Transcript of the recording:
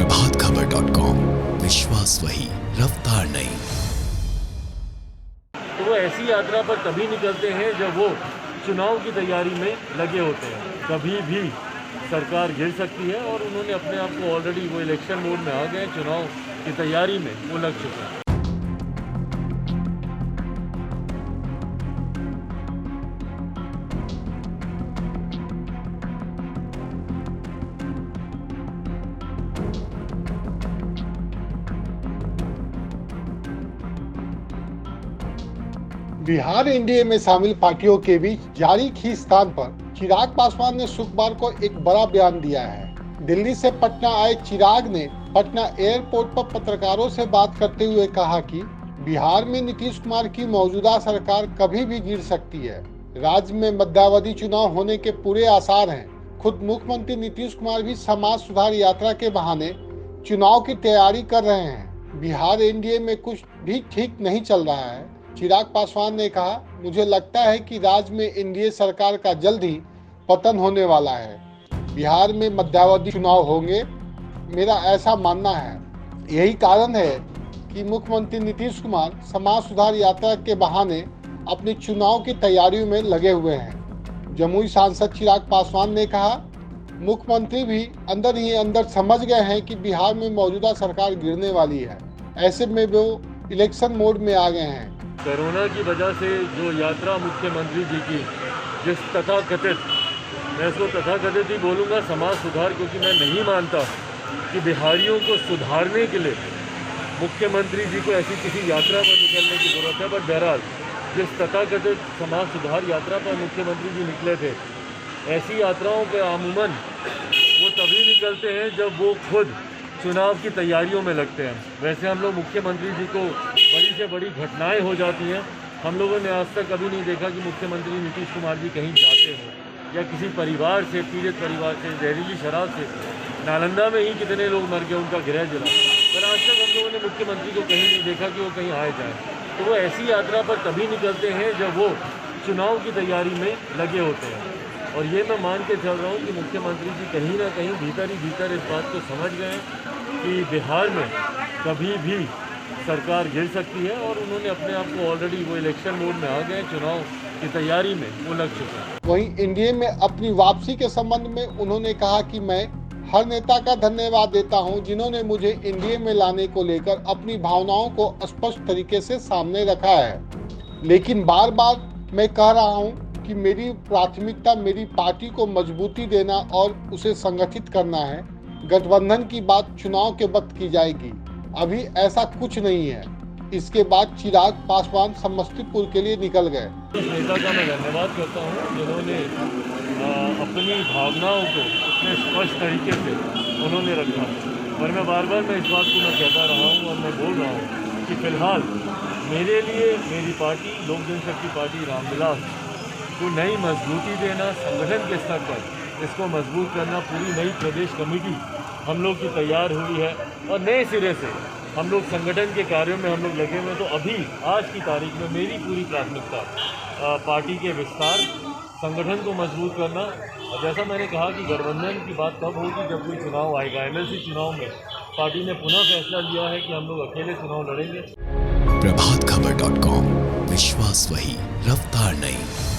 प्रभातखबर.com, विश्वास वही, रफ्तार नहीं। तो वो ऐसी यात्रा पर तभी निकलते हैं जब वो चुनाव की तैयारी में लगे होते हैं। कभी भी सरकार गिर सकती है और उन्होंने अपने आप को ऑलरेडी वो इलेक्शन मोड में आ गए, चुनाव की तैयारी में वो लग चुके हैं। बिहार एनडीए में शामिल पार्टियों के बीच जारी खींचतान पर चिराग पासवान ने शुक्रवार को एक बड़ा बयान दिया है। दिल्ली से पटना आए चिराग ने पटना एयरपोर्ट पर पत्रकारों से बात करते हुए कहा कि बिहार में नीतीश कुमार की मौजूदा सरकार कभी भी गिर सकती है। राज्य में मध्यावधि चुनाव होने के पूरे आसार हैं। खुद मुख्यमंत्री नीतीश कुमार भी समाज सुधार यात्रा के बहाने चुनाव की तैयारी कर रहे हैं। बिहार एनडीए में कुछ भी ठीक नहीं चल रहा है। चिराग पासवान ने कहा, मुझे लगता है कि राज्य में एनडीए सरकार का जल्द ही पतन होने वाला है। बिहार में मध्यावधि चुनाव होंगे, मेरा ऐसा मानना है। यही कारण है कि मुख्यमंत्री नीतीश कुमार समाज सुधार यात्रा के बहाने अपनी चुनाव की तैयारियों में लगे हुए हैं। जमुई सांसद चिराग पासवान ने कहा, मुख्यमंत्री भी अंदर ही अंदर समझ गए हैं कि बिहार में मौजूदा सरकार गिरने वाली है। ऐसे में वो इलेक्शन मोड में आ गए हैं। कोरोना की वजह से जो यात्रा मुख्यमंत्री जी की, जिस तथाकथित, मैं इसको तथाकथित ही बोलूँगा, समाज सुधार, क्योंकि मैं नहीं मानता कि बिहारियों को सुधारने के लिए मुख्यमंत्री जी को ऐसी किसी यात्रा पर निकलने की ज़रूरत है। बट बहरहाल जिस तथाकथित समाज सुधार यात्रा पर मुख्यमंत्री जी निकले थे, ऐसी यात्राओं पर अमूमन वो तभी निकलते हैं जब वो खुद चुनाव की तैयारियों में लगते हैं। वैसे हम लोग मुख्यमंत्री जी को बड़ी से बड़ी घटनाएं हो जाती हैं, हम लोगों ने आज तक कभी नहीं देखा कि मुख्यमंत्री नीतीश कुमार जी कहीं जाते हों या किसी परिवार से, पीड़ित परिवार से, जहरीली शराब से। नालंदा में ही कितने लोग मर गए, उनका गृह जिला, पर आज तक हम लोगों ने मुख्यमंत्री को कहीं नहीं देखा कि वो कहीं आए जाए। तो वो ऐसी यात्रा पर तभी निकलते हैं जब वो चुनाव की तैयारी में लगे होते हैं। और ये मैं मान के चल रहा हूँ कि मुख्यमंत्री जी कहीं ना कहीं भीतर ही भीतर इस बात को समझ गए कि बिहार में कभी भी सरकार गिर सकती है और उन्होंने अपने आप को ऑलरेडी वो इलेक्शन मोड में आ गए, चुनाव की तैयारी में वो लग चुके हैं। वहीं एनडीए में अपनी वापसी के संबंध में उन्होंने कहा कि मैं हर नेता का धन्यवाद देता हूं जिन्होंने मुझे एनडीए में लाने को लेकर अपनी भावनाओं को स्पष्ट तरीके से सामने रखा है। लेकिन बार बार मैं कह रहा हूं कि मेरी प्राथमिकता मेरी पार्टी को मजबूती देना और उसे संगठित करना है। गठबंधन की बात चुनाव के वक्त की जाएगी, अभी ऐसा कुछ नहीं है। इसके बाद चिराग पासवान समस्तीपुर के लिए निकल गए। उस नेता का मैं धन्यवाद करता हूँ जिन्होंने अपनी भावनाओं को इतने स्पष्ट तरीके से उन्होंने रखा। और मैं बार बार इस बात को मैं कहता रहा हूँ और मैं बोल रहा हूँ कि फ़िलहाल मेरे लिए मेरी पार्टी लोक जनशक्ति पार्टी रामविलास को नई मजबूती देना, संगठन के स्तर पर इसको मजबूत करना, पूरी नई प्रदेश कमेटी हम लोग की तैयार हुई है और नए सिरे से हम लोग संगठन के कार्यों में हम लोग लगे हुए हैं। तो अभी आज की तारीख में मेरी पूरी प्राथमिकता पार्टी के विस्तार, संगठन को मजबूत करना। और जैसा मैंने कहा कि गठबंधन की बात तब होगी जब कोई चुनाव आएगा। एमएलसी चुनाव में पार्टी ने पुनः फैसला लिया है कि हम लोग अकेले चुनाव लड़ेंगे। प्रभातखबर.com, विश्वास वही, रफ्तार नहीं।